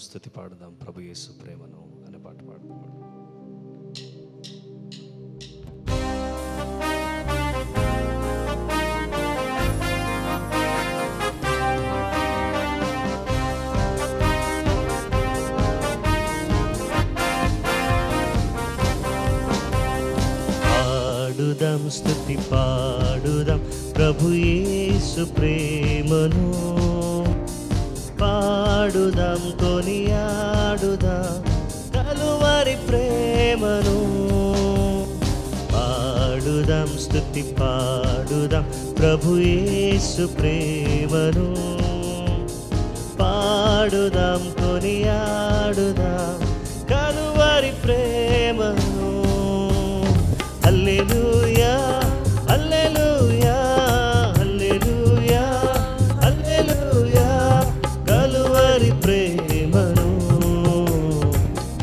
స్తుతి పాడుదాం. ప్రభు యేసు ప్రేమను అనే పాట పాడుదాం. పాడుదాం స్తుతి పాడుదాం ప్రభు యేసు ప్రేమను, పాడుదాం కొనియాడుదాం కలువరి ప్రేమను. పాడుదాం స్తుతి పాడుదాం ప్రభు యేసు ప్రేమను, పాడుదాం కొనియాడుదాం కలువరి ప్రేమను. హల్లెలూయా హల్లెలూయా హల్లెలూయా హల్లెలూయా కలువరి ప్రేమను.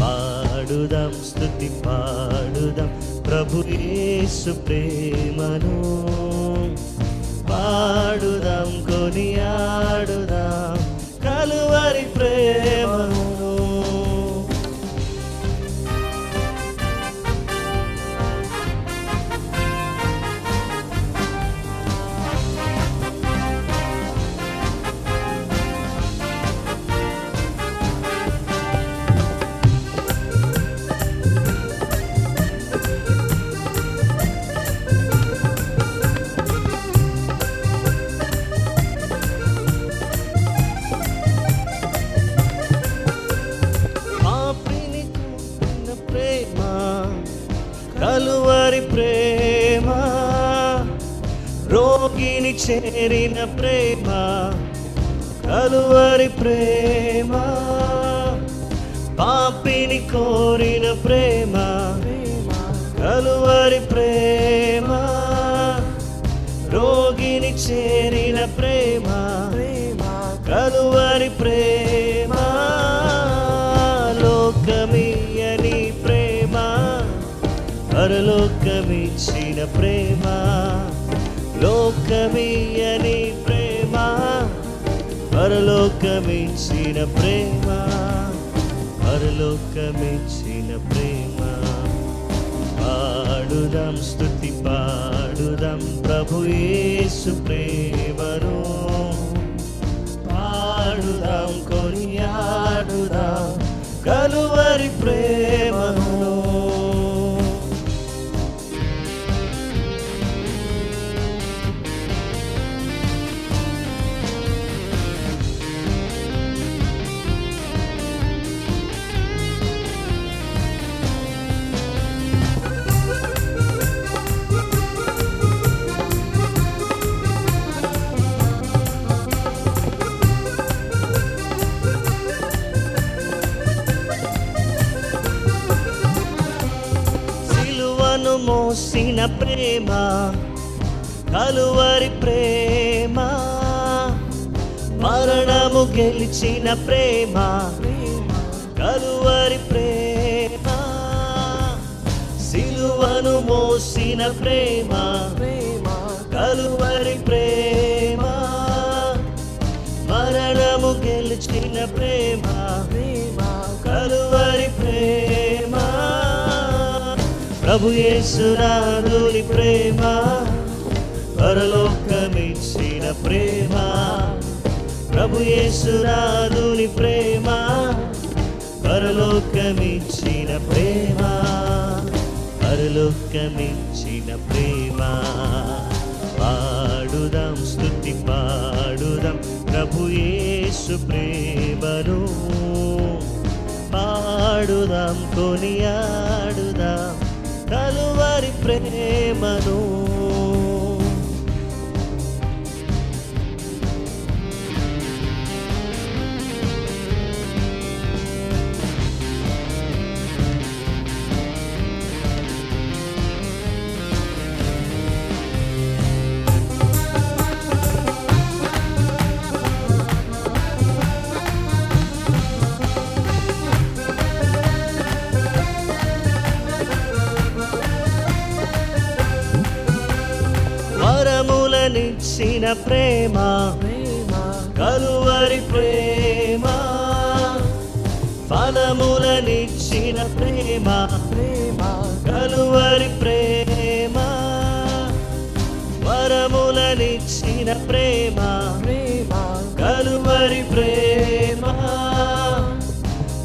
పాడుదాం స్తుతి పాడుదాం ప్రభు యేసు ప్రేమను, పాడుదాం కొనియాడుదాం కలువరి ప్రేమను. కలువరి ప్రేమ, రోగిని చేరిన ప్రేమ, కలువరి ప్రేమ, పాపిని కోరిన ప్రేమ, కలువరి ప్రేమ, రోగిని చేరిన ప్రేమ, కలువరి ప్రేమ. లోకమియని ప్రేమ, పరలోకమిచ్చిన ప్రేమ, లోకమియని ప్రేమ, పరలోకమిచ్చిన ప్రేమ, పరలోకమిచ్చిన ప్రేమ. పాడుదాం స్తుతి పాడుదాం ప్రభు యేసు ప్రేమను, పాడుదాం కొనియాడుదాం కలువరి ప్రేమను. మోసిన ప్రేమ, కలువరి ప్రేమ, మరణము గెలిచిన ప్రేమ, కలువరి ప్రేమ, సిలువను మోసిన ప్రేమ, కలువరి ప్రేమ, మరణము గెలిచిన ప్రేమ, కలువరి ప్రేమ. ప్రభు యేసునాథుని ప్రేమ, పరలోకమిచ్చిన ప్రేమ, ప్రభు యేసునాథుని ప్రేమ, పరలోకమిచ్చిన ప్రేమ, పరలోకమిచ్చిన ప్రేమ. పాడుదాం స్తుతి పాడుదాం ప్రభు యేసు ప్రేమను, పాడుదాం కొనియాడుదాం కలువరి ప్రేమను. వరములనిచ్చిన ప్రేమ, కలువరి ప్రేమ, ఫలములనిచ్చిన ప్రేమ కలువరి ప్రేమ, వరములనిచ్చిన ప్రేమ కలువరి ప్రేమ,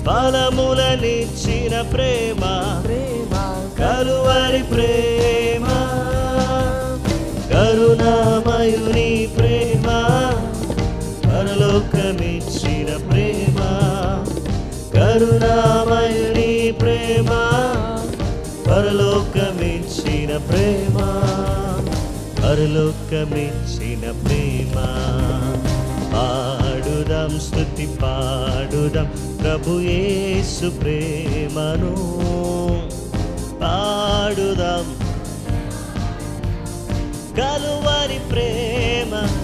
ఫలములనిచ్చిన ప్రేమ కలువరి ప్రేమ, కరుణామయుని ప్రేమ పరలోకమిచ్చిన ప్రేమ, కరుణామయుని ప్రేమ పరలోకమిచ్చిన ప్రేమ, పరలోకమిచ్చిన ప్రేమ. పాడుదాం స్తుతి పాడుదాం ప్రభు యేసు ప్రేమను, పాడుదాం కలువరి ప్రేమను.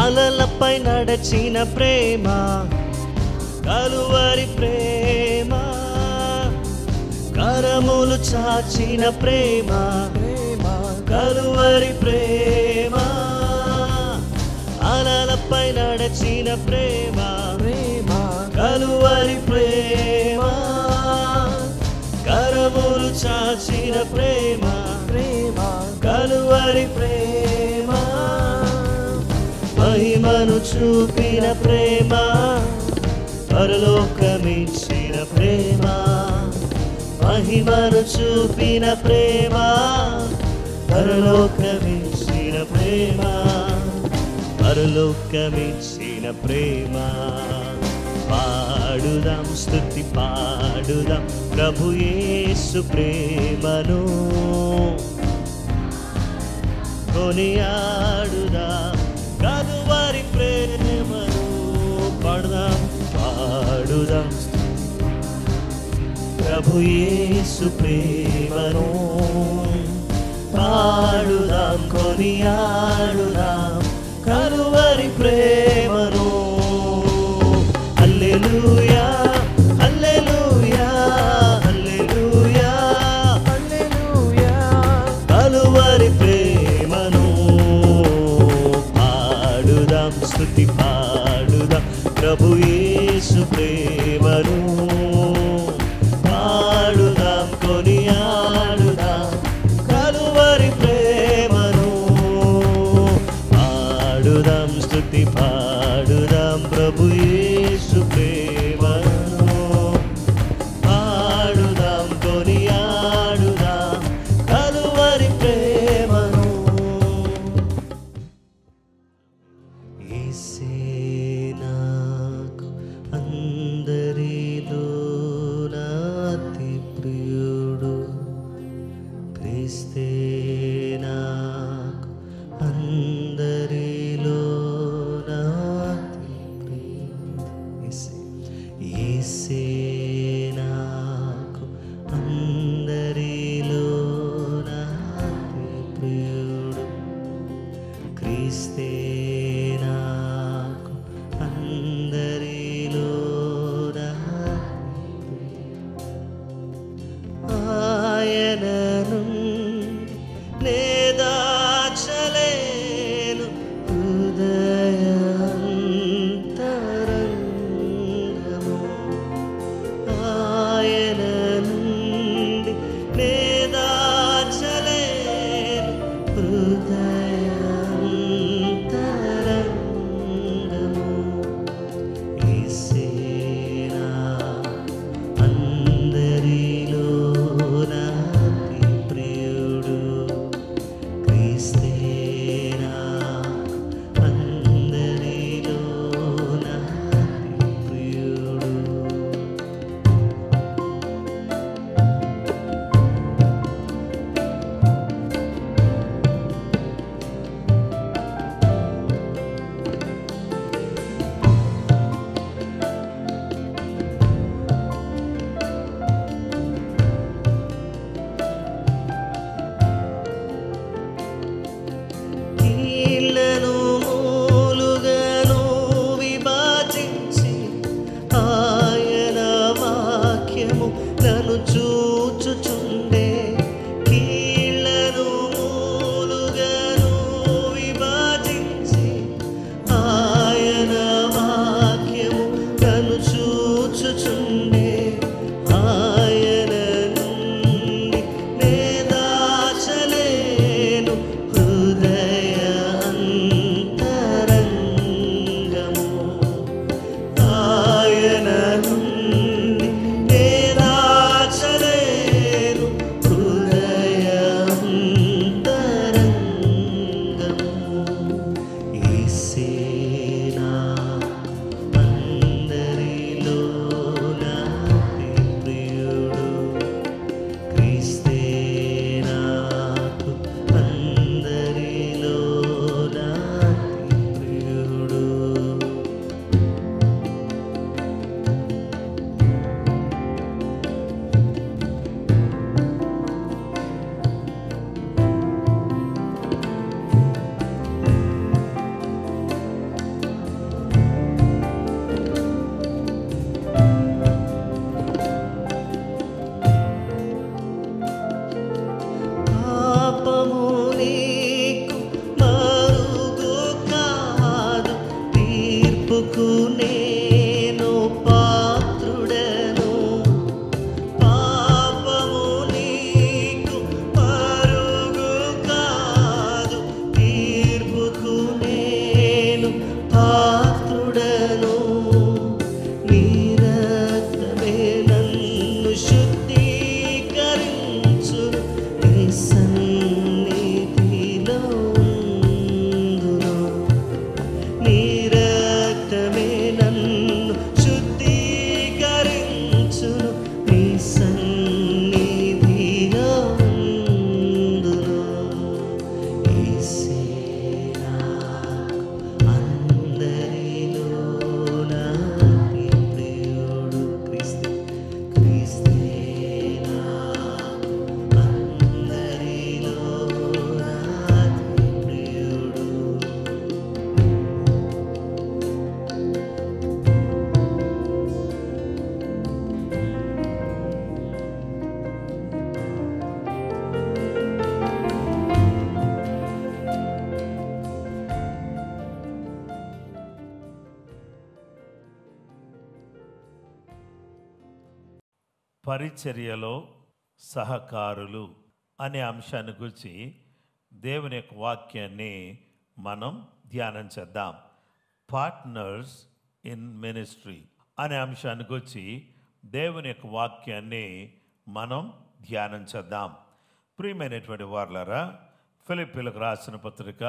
అలలపై నడచిన ప్రేమ కలువరి ప్రేమ, కరములు చాచిన ప్రేమ కలువరి ప్రేమ, అలలపై నడచిన ప్రేమ కలువరి ప్రేమ, కరములు చాచిన ప్రేమ కలువరి ప్రేమ, మహిమను చూపిన ప్రేమ పరలోకమిచ్చిన ప్రేమ, మహిమను చూపిన ప్రేమ పరలోకమిచ్చిన ప్రేమ, పరలోకమిచ్చిన ప్రేమ. పాడుదాం స్తుతి పాడుదాం ప్రభు యేసు ప్రేమను, కొనియాడుదాం కలువరి ప్రేమను. పాడుదాం పాడుదాం ప్రభు యేసు ప్రేమను, పాడుదాం కొనియాడుదాం కలువరి ప్రేమను. హల్లెలూయా హల్లెలూయా హల్లెలూయా హల్లెలూయా, కలువరి ప్రేమను. పాడుదాం స్తుతి పాడుదాం ప్రభు యేసు ప్రేమను, పాడుదాం కొనియాడుదాం కలువరి ప్రేమను. పాడుదాం స్తుతి పాడుదాం ప్రభు యేసు ప్రేమ, సన్నిధిలో ఉందును. యేసే నాకు అందరిలో నా ప్రియుడు. క్రీస్తే నాకు అందరిలో నా ప్రియుడు. పరిచర్యలో సహకారులు అనే అంశాన్ని గురించి దేవుని యొక్క వాక్యాన్ని మనం ధ్యానం చేద్దాం. పార్ట్నర్స్ ఇన్ మినిస్ట్రీ అనే అంశాన్ని గురించి దేవుని యొక్క వాక్యాన్ని మనం ధ్యానం చేద్దాం. ప్రియమైనటువంటి వార్లారా, ఫిలిప్పీలకు రాసిన పత్రిక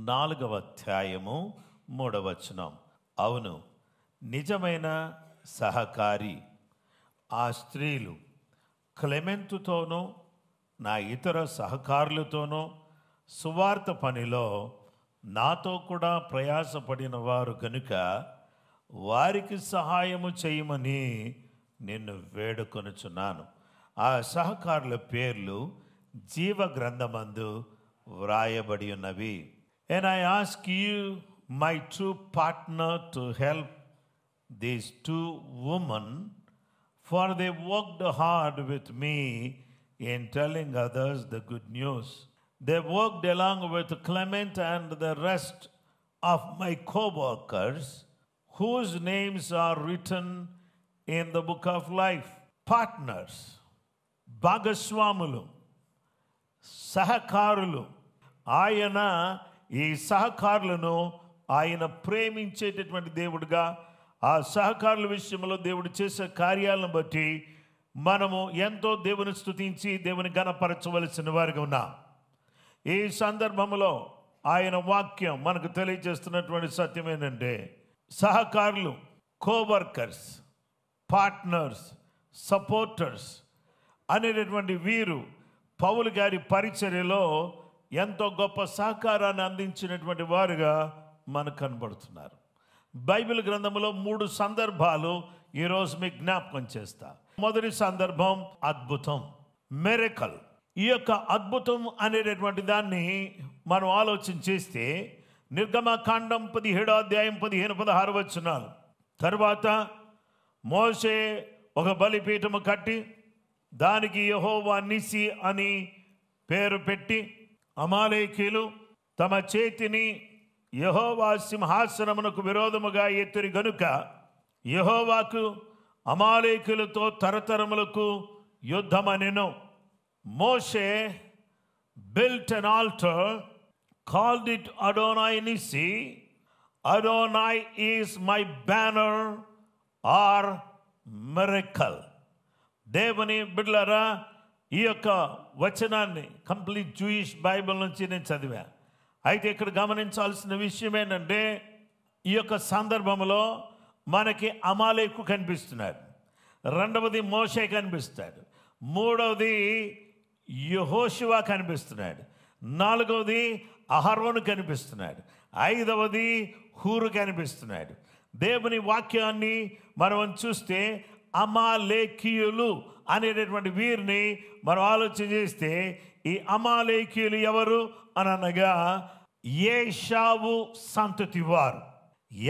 4వ అధ్యాయము 3వ వచనం. అవును, నిజమైన సహకారి ఆ స్త్రీలు క్లెమెంతుతోనూ నా ఇతర సహకారులతోనూ సువార్త పనిలో నాతో కూడా ప్రయాసపడిన వారు కనుక వారికి సహాయము చేయమని నిన్ను వేడుకొనుచున్నాను. ఆ సహకారుల పేర్లు జీవ గ్రంథమందు వ్రాయబడి ఉన్నవి. And I ask you, my true partner, to help these two women, for they worked hard with me in telling others the good news. They worked along with Clement and the rest of my co-workers, whose names are written in the book of life. Partners, భాగస్వాములు, సహకారులు. ఆయన ఈ సహకారులను ఆయన ప్రేమించేటటువంటి దేవుడుగా, ఆ సహకారుల విషయంలో దేవుడు చేసే కార్యాలను బట్టి మనము ఎంతో దేవుని స్తుతించి దేవుని ఘనపరచవలసిన వారిగా ఉన్నాం. ఈ సందర్భంలో ఆయన వాక్యం మనకు తెలియజేస్తున్నటువంటి సత్యం ఏంటంటే, సహకారులు, కోవర్కర్స్, పార్ట్నర్స్, సపోర్టర్స్ అనేటటువంటి వీరు పౌలు గారి పరిచర్యలో ఎంతో గొప్ప సహకారాన్ని అందించినటువంటి వారుగా మనకు కనబడుతున్నారు. బైబిల్ గ్రంథంలో 3 సందర్భాలు ఈరోజు మీకు జ్ఞాపకం చేస్తా. మొదటి సందర్భం అద్భుతం, మిరకల్. ఈ యొక్క అద్భుతం అనేటటువంటి దాన్ని మనం ఆలోచన చేస్తే నిర్గమకాండం 17వ అధ్యాయం 15-16 వచనాలు. తర్వాత మోషే ఒక బలిపీఠము కట్టి దానికి యెహోవా నిసి అని పేరు పెట్టి, అమాలేకీయులు తమ చేతిని యెహోవా సింహాసనమునకు విరోధముగా ఎత్తిరి గనుక యెహోవాకు అమాలేకీయులతో తరతరములకు యుద్ధమనెను. మోషే built an altar, called it Adonai Nissi. Adonai is my banner or miracle. దేవుని బిడ్డలారా, ఈ యొక్క వచనాన్ని కంప్లీట్ జూయిష్ బైబిల్ నుంచి నేను చదివా. అయితే ఇక్కడ గమనించాల్సిన విషయం ఏంటంటే, ఈ యొక్క సందర్భంలో మనకి అమాలేకు కనిపిస్తున్నాడు, రెండవది మోషే కనిపిస్తాడు, మూడవది యెహోషువ కనిపిస్తున్నాడు, నాలుగవది అహరోను కనిపిస్తున్నాడు, ఐదవది హూరు కనిపిస్తున్నాడు. దేవుని వాక్యాన్ని మనం చూస్తే అమాలేకీయులు అనేటటువంటి వీరిని మనం ఆలోచన చేస్తే, ఈ అమాలేకీయులు ఎవరు అని అనగా ఏశావు సంతతి వారు.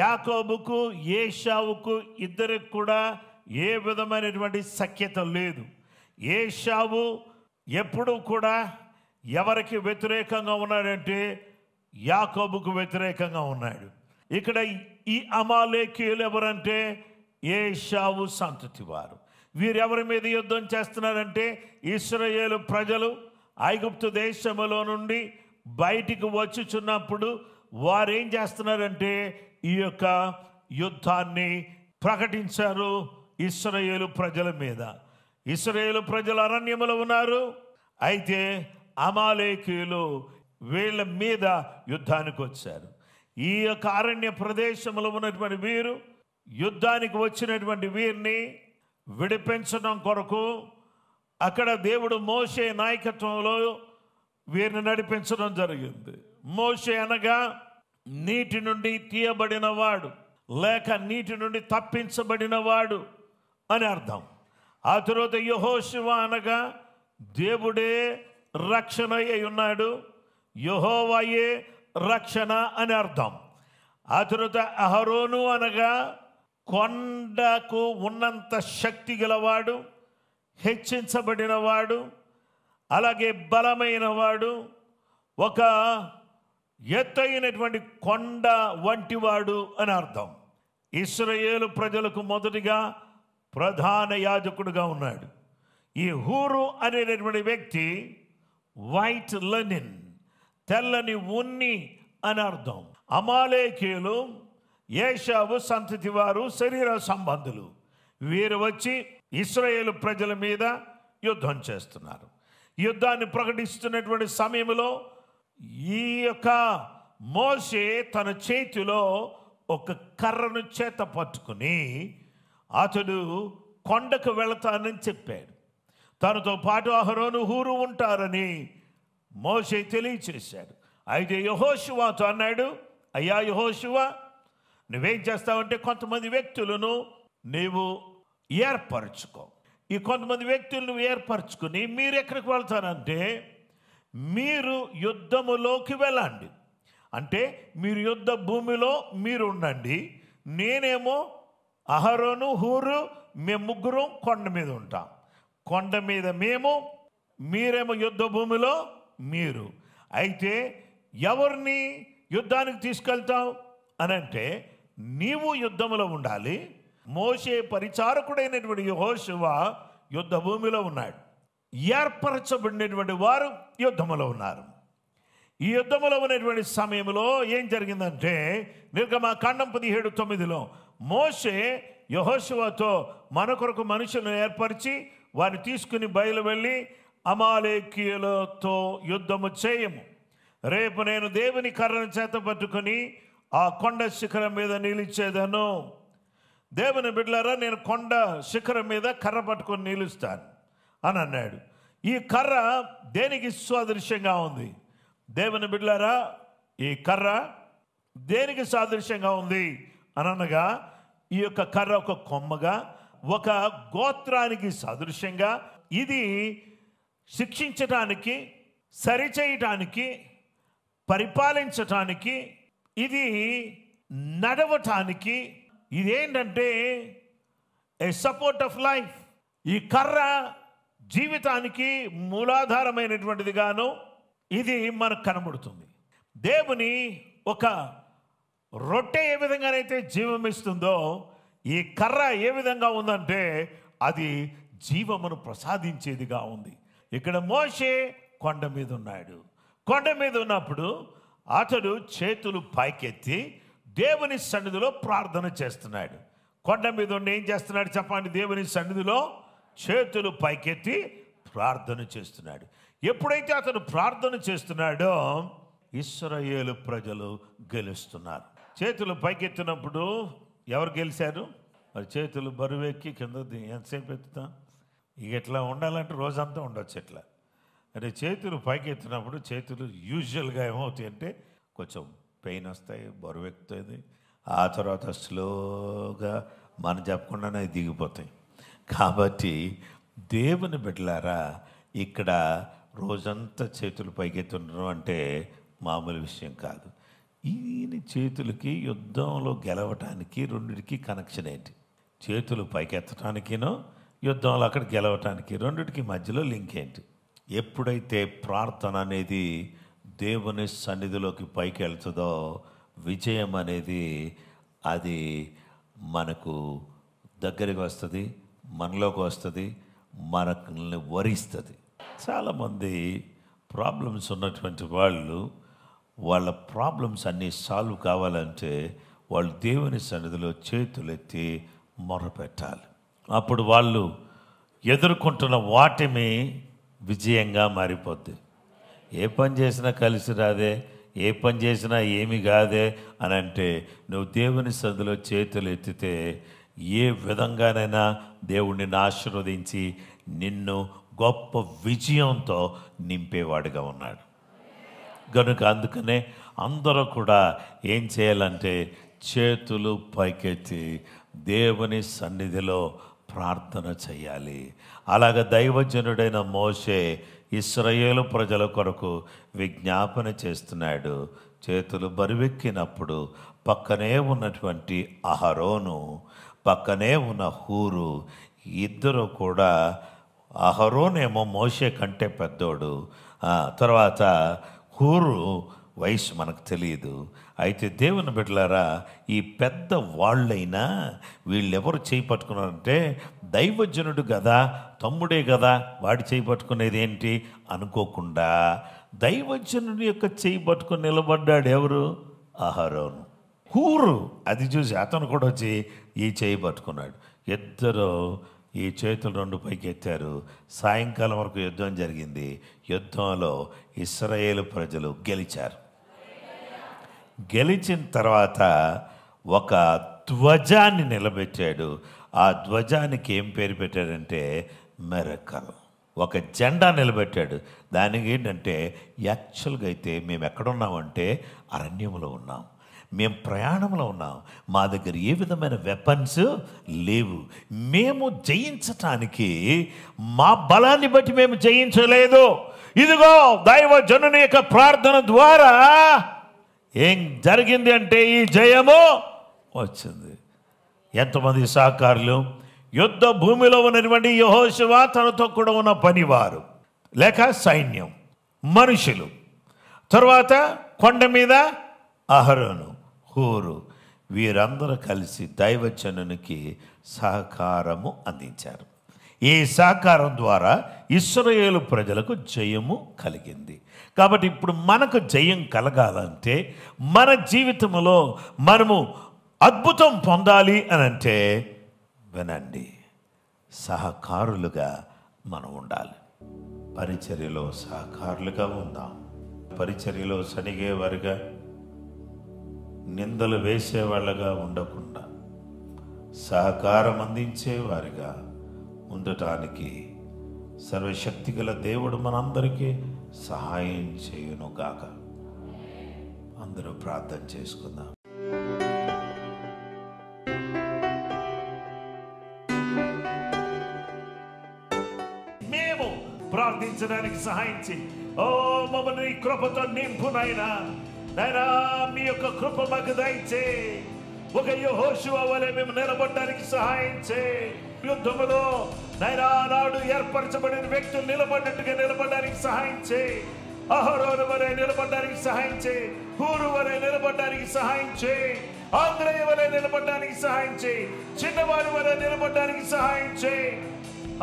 యాకోబుకు ఏశావుకు ఇద్దరికి కూడా ఏ విధమైనటువంటి సఖ్యత లేదు. ఏశావు ఎప్పుడూ కూడా ఎవరికి వ్యతిరేకంగా ఉన్నాడంటే యాకోబుకు వ్యతిరేకంగా ఉన్నాడు. ఇక్కడ ఈ అమాలేకీయులు ఎవరంటే ఏశావు సంతతి వారు. వీరెవరి మీద యుద్ధం చేస్తున్నారంటే, ఇశ్రాయేలు ప్రజలు ఐగుప్తు దేశములో నుండి బయటికి వచ్చుచున్నప్పుడు వారేం చేస్తున్నారంటే ఈ యొక్క యుద్ధాన్ని ప్రకటించారు ఇశ్రాయేలు ప్రజల మీద. ఇశ్రాయేలు ప్రజలు అరణ్యములో ఉన్నారు, అయితే అమాలేకీయులు వీళ్ళ మీద యుద్ధానికి వచ్చారు. ఈ యొక్క అరణ్య ప్రదేశంలో ఉన్నటువంటి వీరు యుద్ధానికి వచ్చినటువంటి వీరిని విడిపించడం కొరకు అక్కడ దేవుడు మోషే నాయకత్వంలో వీరిని నడిపించడం జరిగింది. మోషే అనగా నీటి నుండి తీయబడిన వాడు, లేక నీటి నుండి తప్పించబడిన వాడు అని అర్థం. ఆ తర్వాత యెహోషువ అనగా దేవుడే రక్షణ అయి ఉన్నాడు, యెహోవాయే రక్షణ అని అర్థం. ఆ తర్వాత అహరోను అనగా కొండకు ఉన్నంత శక్తి గలవాడు, హెచ్చించబడినవాడు, అలాగే బలమైన వాడు, ఒక ఎత్తైనటువంటి కొండ వంటివాడు అని అర్థం. ఇశ్రాయేలు ప్రజలకు మొదటిగా ప్రధాన యాజకుడుగా ఉన్నాడు. ఈ హూరు అనేటటువంటి వ్యక్తి వైట్ లెనిన్, తెల్లని ఉన్ని అని అర్థం. అమాలేకీయులు ఏషావు సంతతి వారు, శరీర సంబంధులు. వీరు వచ్చి ఇశ్రాయేలు ప్రజల మీద యుద్ధం చేస్తున్నారు. యుద్ధాన్ని ప్రకటిస్తున్నటువంటి సమయంలో ఈ యొక్క మోషే తన చేతిలో ఒక కర్రను చేత పట్టుకుని అతడు కొండకు వెళతానని చెప్పాడు. తనతో పాటు అహరోను హూరు ఉంటారని మోషే తెలియచేశాడు. అయితే యెహోషువతో అన్నాడు, అయ్యా యెహోషువ, నువ్వేం చేస్తావంటే కొంతమంది వ్యక్తులను నీవు ఏర్పరచుకో. ఈ కొంతమంది వ్యక్తులను ఏర్పరచుకుని మీరు ఎక్కడికి వెళ్తారంటే మీరు యుద్ధములోకి వెళ్ళండి. అంటే మీరు యుద్ధ భూమిలో మీరు ఉండండి, నేనేమో అహరోను హూరు మేము ముగ్గురం కొండ మీద ఉంటాం. కొండ మీద మేము, మీరేమో యుద్ధ భూమిలో మీరు. అయితే ఎవరిని యుద్ధానికి తీసుకెళ్తావు అని అంటే నీవు యుద్ధములో ఉండాలి. మోషే పరిచారకుడైనటువంటి యెహోషువ యుద్ధ భూమిలో ఉన్నాడు. ఏర్పరచబడినటువంటి వారు యుద్ధములో ఉన్నారు. ఈ యుద్ధములో ఉన్నటువంటి సమయంలో ఏం జరిగిందంటే నిర్గమకాండం 17:9 మోషే యెహోషువతో మన కొరకు మనుషులను ఏర్పరిచి వారిని తీసుకుని బయలు వెళ్ళి అమాలేకీయులతో యుద్ధము చేయము. రేపు నేను దేవుని కర్రను చేత పట్టుకొని ఆ కొండ శిఖరం మీద నిలిచేదను. దేవుని బిడ్డలారా, నేను కొండ శిఖరం మీద కర్ర పట్టుకొని నిలుస్తాను అని అన్నాడు. ఈ కర్ర దేనికి సాదృశ్యంగా ఉంది? దేవుని బిడ్డలారా, ఈ కర్ర దేనికి సాదృశ్యంగా ఉంది అని అనగా ఈ యొక్క కర్ర ఒక కొమ్మగా, ఒక గోత్రానికి సాదృశ్యంగా, ఇది శిక్షించటానికి, సరిచేయటానికి, పరిపాలించటానికి, ఇది నడవటానికి, ఇదేంటంటే ఏ సపోర్ట్ ఆఫ్ లైఫ్. ఈ కర్ర జీవితానికి మూలాధారమైనటువంటిది గాను ఇది మనకు కనబడుతుంది. దేవుని ఒక రొట్టె ఏ విధంగానైతే జీవం ఇస్తుందో ఈ కర్ర ఏ విధంగా ఉందంటే అది జీవమును ప్రసాదించేదిగా ఉంది. ఇక్కడ మోషే కొండ మీద ఉన్నాడు. కొండ మీద ఉన్నప్పుడు అతడు చేతులు పైకెత్తి దేవుని సన్నిధిలో ప్రార్థన చేస్తున్నాడు. కొండ మీద ఉండి ఏం చేస్తున్నాడు చెప్పండి? దేవుని సన్నిధిలో చేతులు పైకెత్తి ప్రార్థన చేస్తున్నాడు. ఎప్పుడైతే అతను ప్రార్థన చేస్తున్నాడో ఇశ్రాయేలు ప్రజలు గెలుస్తున్నారు. చేతులు పైకెత్తినప్పుడు ఎవరు గెలిచారు? మరి చేతులు బరువెక్కి కింద ఎంతసేపు ఎత్తుతాం? ఇక ఇట్లా ఉండాలంటే రోజంతా ఉండొచ్చు. ఇట్లా అంటే చేతులు పైకెత్తినప్పుడు చేతులు యూజువల్గా ఏమవుతాయి అంటే కొంచెం పెయిన్ వస్తాయి, బరువు ఎక్కుతుంది. ఆ తర్వాత స్లోగా మనం చెప్పకుండానే దిగిపోతాయి. కాబట్టి దేవుని బిడ్డలారా, ఇక్కడ రోజంతా చేతులు పైకెత్తుండడం అంటే మామూలు విషయం కాదు. ఈయన చేతులకి యుద్ధంలో గెలవటానికి రెండిటికి కనెక్షన్ ఏంటి? చేతులు పైకెత్తడానికినో యుద్ధంలో అక్కడ గెలవటానికి రెండిటికి మధ్యలో లింక్ ఏంటి? ఎప్పుడైతే ప్రార్థన అనేది దేవుని సన్నిధిలోకి పైకి వెళ్తుందో విజయం అనేది అది మనకు దగ్గరికి వస్తుంది, మనలోకి వస్తుంది, మనల్ని వరిస్తుంది. చాలామంది ప్రాబ్లమ్స్ ఉన్నటువంటి వాళ్ళు వాళ్ళ ప్రాబ్లమ్స్ అన్నీ సాల్వ్ కావాలంటే వాళ్ళు దేవుని సన్నిధిలో చేతులెత్తి మొరపెట్టాలి. అప్పుడు వాళ్ళు ఎదుర్కొంటున్న వాటిని విజయంగా మారిపోద్ది. ఏ పని చేసినా కలిసి రాదే, ఏ పని చేసినా ఏమి కాదే అని అంటే నువ్వు దేవుని సన్నిధిలో చేతులు ఎత్తితే ఏ విధంగానైనా దేవుడు నిన్ను ఆశీర్వదించి నిన్ను గొప్ప విజయంతో నింపేవాడిగా ఉన్నాడు. కనుక అందుకనే అందరూ కూడా ఏం చేయాలంటే చేతులు పైకెత్తి దేవుని సన్నిధిలో ప్రార్థన చేయాలి. అలాగ దైవజనుడైన మోషే ఇశ్రాయేలు ప్రజల కొరకు విజ్ఞాపన చేస్తున్నాడు. చేతులు బరువెక్కినప్పుడు పక్కనే ఉన్నటువంటి అహరోను, పక్కనే ఉన్న హూరు ఇద్దరు కూడా, అహరోనేమో మోషే కంటే పెద్దోడు, తర్వాత హూరు వయసు మనకు తెలియదు. అయితే దేవుని బిడ్డలారా, ఈ పెద్ద వాళ్ళైనా వీళ్ళెవరు చేయి పట్టుకున్నారంటే దైవజనుడు కదా, తమ్ముడే కదా, వాడి చేయి పట్టుకునేది ఏంటి అనుకోకుండా దైవజనుడి యొక్క చేయి పట్టుకుని నిలబడ్డాడు. ఎవరు? అహరోను. హూరు అది చూసి అతను కూడా వచ్చి ఈ చేయి పట్టుకున్నాడు. ఇద్దరు ఈ చేతులు రెండు పైకి ఎత్తారు. సాయంకాలం వరకు యుద్ధం జరిగింది. యుద్ధంలో ఇశ్రాయేలు ప్రజలు గెలిచారు. గెలిచిన తర్వాత ఒక ధ్వజాన్ని నిలబెట్టాడు. ఆ ధ్వజానికి ఏం పేరు పెట్టాడంటే మిరకల్. ఒక జెండా నిలబెట్టాడు. దానికి ఏంటంటే యాక్చువల్గా అయితే మేము ఎక్కడున్నామంటే అరణ్యంలో ఉన్నాం, మేము ప్రయాణంలో ఉన్నాం, మా దగ్గర ఏ విధమైన వెపన్స్ లేవు, మేము జయించటానికి మా బలాన్ని బట్టి మేము జయించలేదు. ఇదిగో దైవజనుని యొక్క ప్రార్థన ద్వారా ఏం జరిగింది అంటే ఈ జయము వచ్చింది. ఎంతమంది సహకారులు? యుద్ధ భూమిలో ఉన్నటువంటి యెహోషువ, తనతో కూడా ఉన్న పనివారు లేక సైన్యం, మనుషులు, తర్వాత కొండ మీద అహరోను, హూరు, వీరందరూ కలిసి దైవజనునికి సహకారము అందించారు. ఈ సహకారం ద్వారా ఇశ్రాయేలు ప్రజలకు జయము కలిగింది. కాబట్టి ఇప్పుడు మనకు జయం కలగాలంటే, మన జీవితంలో మనము అద్భుతం పొందాలి అని అంటే వినండి, సహకారులుగా మనం ఉండాలి. పరిచర్యలో సహకారులుగా ఉందాం. పరిచర్యలో సనిగేవారుగా, నిందలు వేసేవాళ్ళగా ఉండకుండా సహకారం అందించేవారిగా ఉండటానికి సర్వశక్తిగల దేవుడు మనందరికీ సహాయం చేయునుగాక. అందరూ ప్రార్థన చేసుకుందాం. మేము ప్రార్థించడానికి సహాయం చేయి. ఓ మమ్మల్ని నీ కృపతో నింపు నాయనా. నాయనా, మీ యొక్క కృప మాకు దయచేయి. ఒక యెహోషువ వలె మేము నిలబడడానికి సహాయం చేయి. యుద్ధములో నాయనా నాడు ఏర్పరచబడిన వ్యక్తులు నిలబడినట్టుగా నిలబడడానికి సహాయం చేయి. అహరోను వలె నిలబడడానికి సహాయం చేయి. హూరు వలె నిలబడడానికి సహాయం చేయి. ఆంద్రేయ వలె నిలబడడానికి సహాయం చేయి. చిన్నవారి వలె నిలబడడానికి సహాయం చేయి.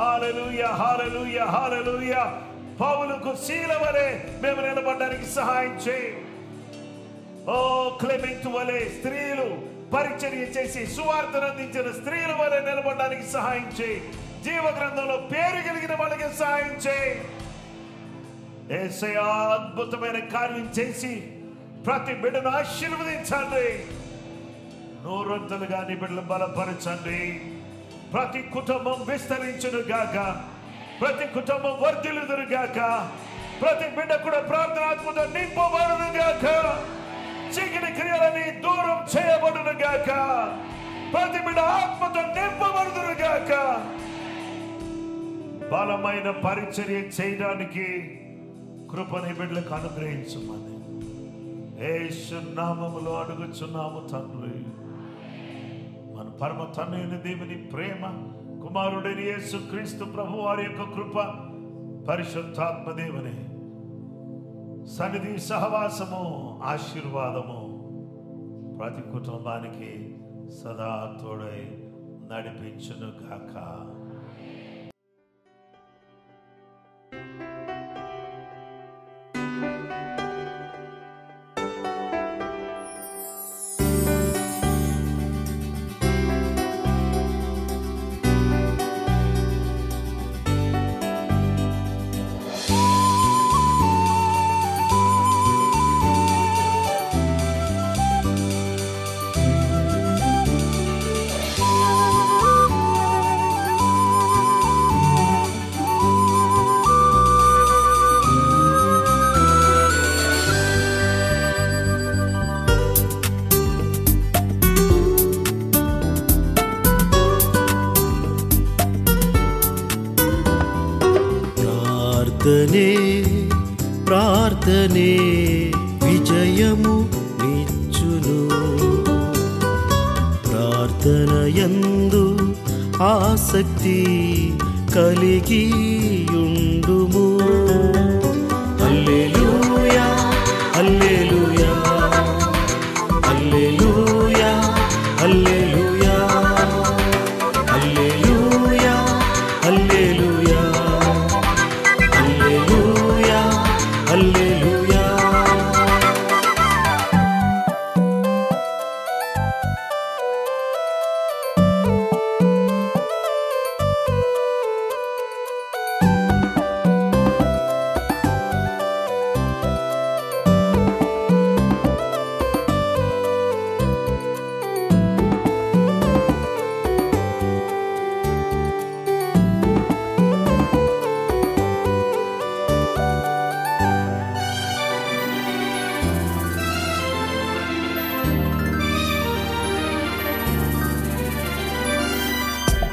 హల్లెలూయా, హల్లెలూయా, హల్లెలూయా. పౌలుకు శీల వలె మేము నిలబడడానికి సహాయం చేయి. ఓ క్లెమెంట్ వలె స్త్రీలు పరిచర్య చేసి సువార్తను అందించిన స్త్రీల వలె నిలబడడానికి సహాయం చేయి. జీవ గ్రంథంలో పేరు కలిగిన వాళ్ళకి సహాయం చేయి. యేసయ్యా, అద్భుతమైన కార్యం చేసి ప్రతి బిడ్డను ఆశీర్వదించండి. నూరొంతులుగా నీ బిడ్డలు బలపరచండి. ప్రతి కుటుంబం విస్తరించును గాక, ప్రతి కుటుంబం వర్ధిల్లుదురు గాక, ప్రతి బిడ్డ కూడా ప్రార్థనాత్మతో నింపబడును గాక, చీకటి క్రియలని దూరం చేయబడును గాక, ప్రతి బిడ్డ ఆత్మతో నింపబడుదురు గాక. బలమైన పరిచర్య చేయడానికి కృపని బిడ్డలకు అనుగ్రహించమని యేసు నామములో అడుగుచున్నాము తండ్రి. మన పరమ తండ్రి దేవుని ప్రేమ, కుమారుడైన యేసుక్రీస్తు ప్రభు వారి యొక్క కృప, పరిశుద్ధాత్మ దేవుని సన్నిధి, సహవాసము, ఆశీర్వాదము ప్రతి కుటుంబానికి సదా తోడై నడిపించును గాక. ప్రార్థనే విజయము నిచ్చును. ప్రార్థనయందు ఆసక్తి కలిగి ఉండుము. హల్లెలూయా హల్లెలూయా హల్లెలూయా హల్లెలూయా హల్లెలూయా హల్లెలూయా హల్లెలూయా హల్లెలూయా.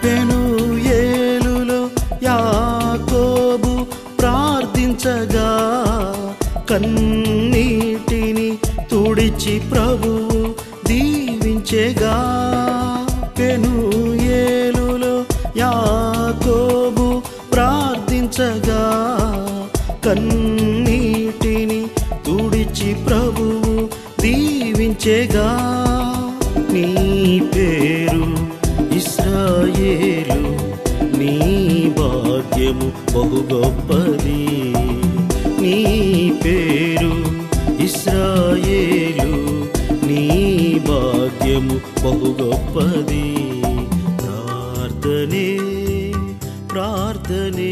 పెనూయేలులో యాకోబు ప్రార్థించగా కన్నీటిని తుడిచి ప్రభువు దీవించెగా. పెనూయేలులో యాకోబు ప్రార్థించగా కన్నీటిని తుడిచి ప్రభువు దీవించెగా. నీ పేరు ఇశ్రాయేలు, నీ భాగ్యము బహు గొప్పది. నీ పేరు ఇశ్రాయేలు, నీ భాగ్యము బహు గొప్పది. ప్రార్థనే